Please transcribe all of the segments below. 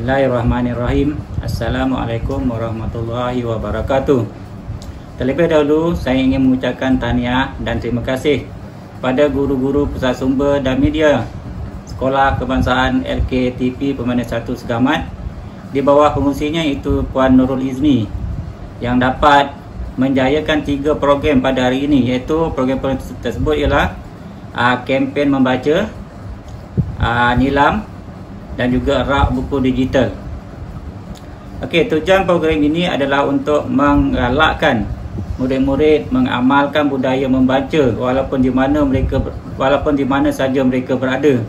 Bismillahirrahmanirrahim. Assalamualaikum warahmatullahi wabarakatuh. Terlebih dahulu, saya ingin mengucapkan tahniah dan terima kasih pada guru-guru Pusat Sumber dan Media Sekolah Kebangsaan LKTP Pemandu 1 Segamat di bawah pengurusinya iaitu Puan Nurul Izni yang dapat menjayakan 3 program pada hari ini, iaitu program tersebut ialah kempen membaca, nilam dan juga rak buku digital. Okey, tujuan program ini adalah untuk menggalakkan murid-murid mengamalkan budaya membaca walaupun di mana saja mereka berada,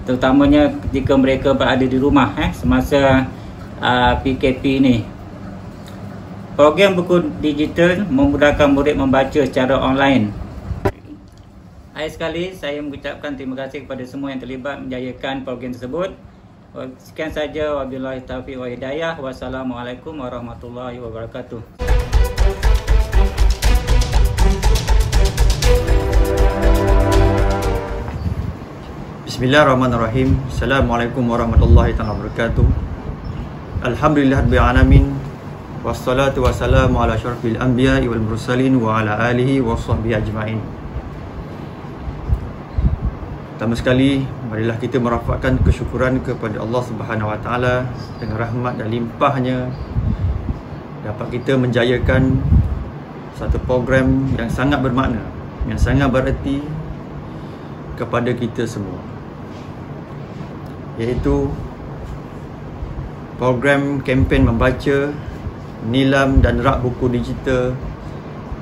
terutamanya ketika mereka berada di rumah semasa PKP ini. Program buku digital memudahkan murid membaca secara online. Akhir sekali, saya mengucapkan terima kasih kepada semua yang terlibat menjayakan program tersebut. Sekian saja, wabillahi taufiq wa hidayah. Wassalamualaikum warahmatullahi wabarakatuh. Bismillahirrahmanirrahim. Assalamualaikum warahmatullahi wabarakatuh. Alhamdulillahirabbil alamin. Wassalatu wassalamu ala asyrafil anbiya'i wal mursalin wa ala alihi wa sahbihi ajma'in. Pertama sekali, marilah kita merafakkan kesyukuran kepada Allah Subhanahu Wa Taala dengan rahmat dan limpahnya dapat kita menjayakan satu program yang sangat bermakna, yang sangat bererti kepada kita semua, iaitu program kempen membaca, nilam dan rak buku digital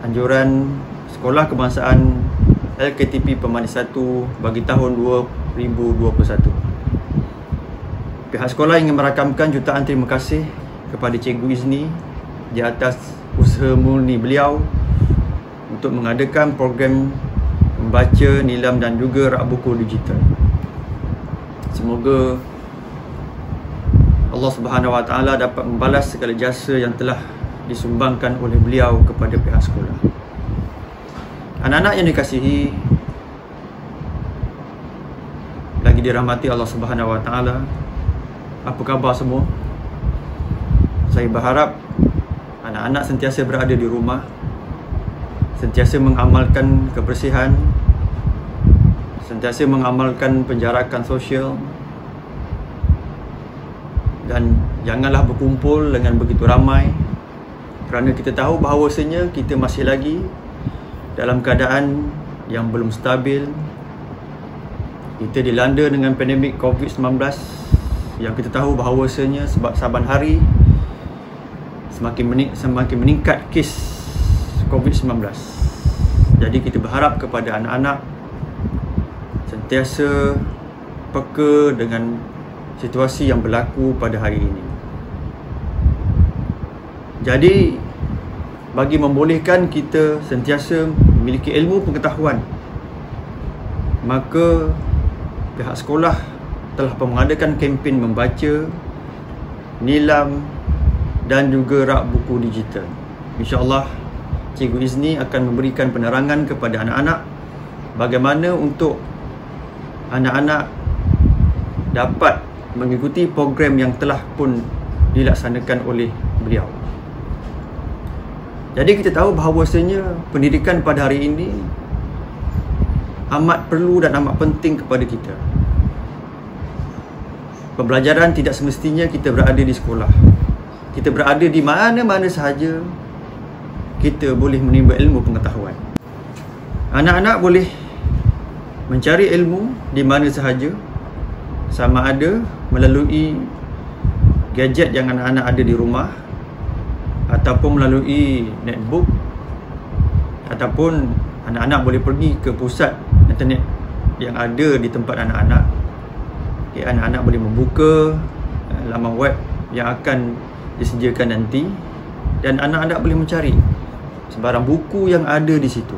anjuran Sekolah Kebangsaan LKTP Pemandu 1 bagi tahun 2021. Pihak sekolah ingin merakamkan jutaan terima kasih kepada Cikgu Izni di atas usaha murni beliau untuk mengadakan program membaca, nilam dan juga rak buku digital. Semoga Allah Subhanahu Wa Taala dapat membalas segala jasa yang telah disumbangkan oleh beliau kepada pihak sekolah. Anak-anak yang dikasihi, lagi dirahmati Allah Subhanahu Wa Taala, apa khabar semua? Saya berharap anak-anak sentiasa berada di rumah, sentiasa mengamalkan kebersihan, sentiasa mengamalkan penjarakan sosial, dan janganlah berkumpul dengan begitu ramai, kerana kita tahu bahawasanya kita masih lagi dalam keadaan yang belum stabil. Kita dilanda dengan pandemik COVID-19 yang kita tahu bahawasanya sebab saban hari semakin meningkat kes COVID-19. Jadi kita berharap kepada anak-anak sentiasa peka dengan situasi yang berlaku pada hari ini. Jadi bagi membolehkan kita sentiasa memiliki ilmu pengetahuan, maka pihak sekolah telah mengadakan kempen membaca, nilam dan juga rak buku digital. InsyaAllah Cikgu Izni akan memberikan penerangan kepada anak-anak bagaimana untuk anak-anak dapat mengikuti program yang telah pun dilaksanakan oleh beliau. Jadi kita tahu bahawasanya pendidikan pada hari ini amat perlu dan amat penting kepada kita. Pembelajaran tidak semestinya kita berada di sekolah. Kita berada di mana-mana sahaja, kita boleh menimba ilmu pengetahuan. Anak-anak boleh mencari ilmu di mana sahaja, sama ada melalui gadget yang anak-anak ada di rumah, ataupun melalui netbook, ataupun anak-anak boleh pergi ke pusat internet yang ada di tempat anak-anak. Anak-anak boleh membuka laman web yang akan disediakan nanti, dan anak-anak boleh mencari sebarang buku yang ada di situ,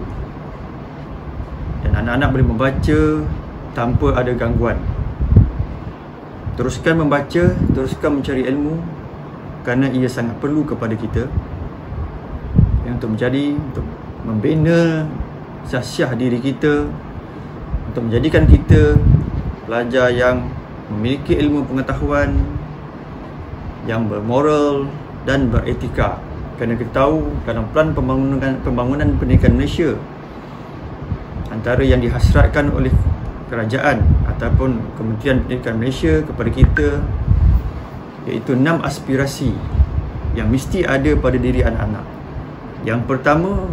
dan anak-anak boleh membaca tanpa ada gangguan. Teruskan membaca, teruskan mencari ilmu, kerana ia sangat perlu kepada kita untuk membina syahsiah diri kita, untuk menjadikan kita pelajar yang memiliki ilmu pengetahuan, yang bermoral dan beretika. Kerana kita tahu dalam plan pembangunan pendidikan Malaysia, antara yang dihasratkan oleh kerajaan ataupun Kementerian Pendidikan Malaysia kepada kita, iaitu 6 aspirasi yang mesti ada pada diri anak-anak. Yang pertama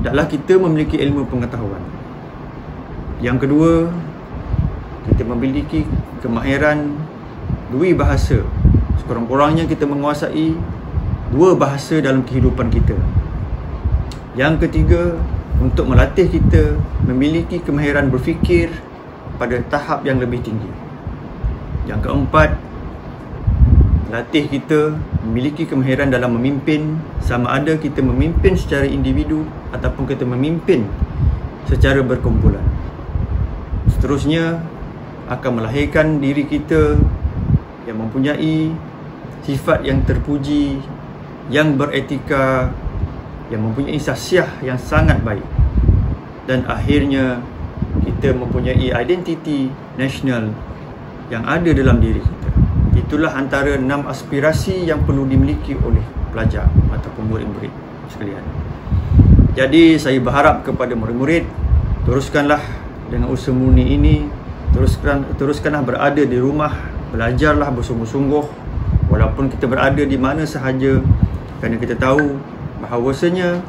adalah kita memiliki ilmu pengetahuan. Yang kedua, kita memiliki kemahiran 2 bahasa. Sekurang-kurangnya kita menguasai 2 bahasa dalam kehidupan kita. Yang ketiga, untuk melatih kita memiliki kemahiran berfikir pada tahap yang lebih tinggi. Yang keempat, latih kita memiliki kemahiran dalam memimpin, sama ada kita memimpin secara individu ataupun kita memimpin secara berkumpulan. Seterusnya akan melahirkan diri kita yang mempunyai sifat yang terpuji, yang beretika, yang mempunyai sahsiah yang sangat baik. Dan akhirnya kita mempunyai identiti nasional yang ada dalam diri kita. Itulah antara 6 aspirasi yang perlu dimiliki oleh pelajar ataupun murid-murid sekalian. Jadi saya berharap kepada murid-murid, teruskanlah dengan usaha murni ini, teruskanlah berada di rumah, belajarlah bersungguh-sungguh walaupun kita berada di mana sahaja, kerana kita tahu bahawasanya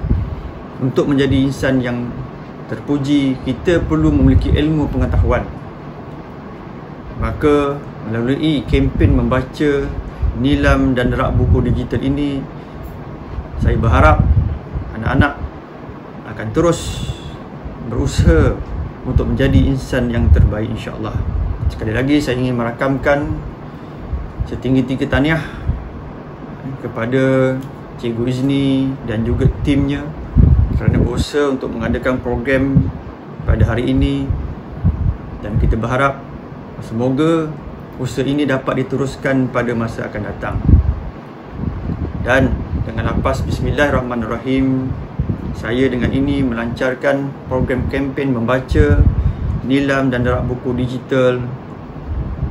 untuk menjadi insan yang terpuji, kita perlu memiliki ilmu pengetahuan. Maka melalui kempen membaca, nilam dan rak buku digital ini, saya berharap anak-anak akan terus berusaha untuk menjadi insan yang terbaik, insya-Allah. Sekali lagi saya ingin merakamkan setinggi-tinggi tahniah kepada Cikgu Izni dan juga timnya kerana berusaha untuk mengadakan program pada hari ini, dan kita berharap semoga usaha ini dapat diteruskan pada masa akan datang. Dan dengan lafaz Bismillahirrahmanirrahim, saya dengan ini melancarkan program kempen membaca, nilam dan rak buku digital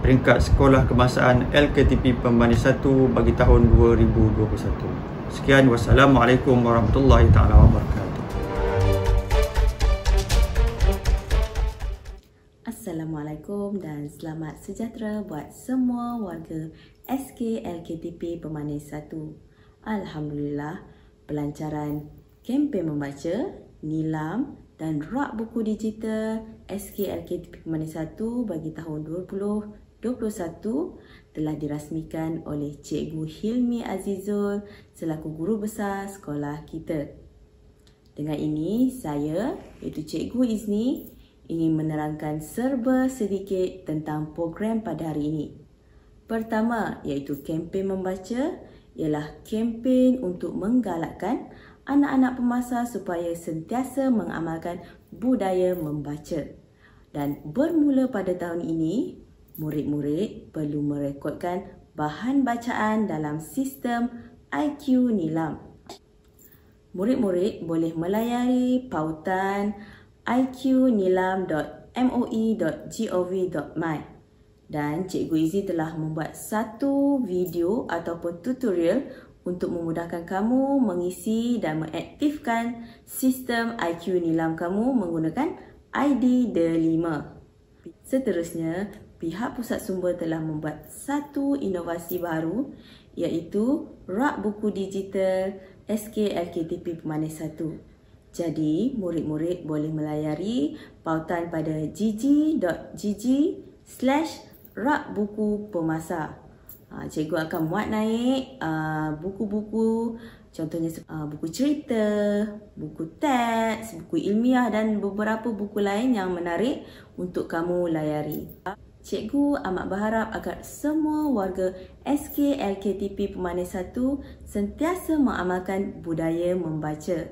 peringkat sekolah kebangsaan LKTP Pembanding 1 bagi tahun 2021. Sekian, wassalamualaikum warahmatullahi taala wabarakatuh. Assalamualaikum dan selamat sejahtera buat semua warga SK LKTP Pembanding 1. Alhamdulillah, pelancaran kempen membaca, nilam dan rak buku digital SK LKTP Pembanding 1 bagi tahun 2021 telah dirasmikan oleh Cikgu Hilmi Azizul selaku guru besar sekolah kita. Dengan ini, saya iaitu Cikgu Izni ingin menerangkan serba sedikit tentang program pada hari ini. Pertama, iaitu kempen membaca, ialah kempen untuk menggalakkan anak-anak pemasa supaya sentiasa mengamalkan budaya membaca. Dan bermula pada tahun ini, murid-murid perlu merekodkan bahan bacaan dalam sistem IQ Nilam. Murid-murid boleh melayari pautan iqnilam.moi.gov.my dan Cikgu Izi telah membuat satu video ataupun tutorial untuk memudahkan kamu mengisi dan mengaktifkan sistem IQ Nilam kamu menggunakan ID D5. Seterusnya, pihak pusat sumber telah membuat satu inovasi baru, iaitu rak buku digital SK LKTP Pembanding 1. Jadi, murid-murid boleh melayari pautan pada gg.gg/rakbuku-pemasa. Cikgu akan muat naik buku-buku, contohnya buku cerita, buku teks, buku ilmiah dan beberapa buku lain yang menarik untuk kamu layari. Cikgu amat berharap agar semua warga SK LKTP Pembanding 1 sentiasa mengamalkan budaya membaca.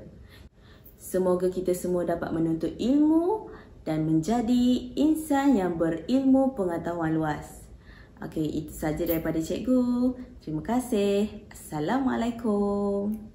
Semoga kita semua dapat menuntut ilmu dan menjadi insan yang berilmu pengetahuan luas. Okey, itu saja daripada cikgu. Terima kasih. Assalamualaikum.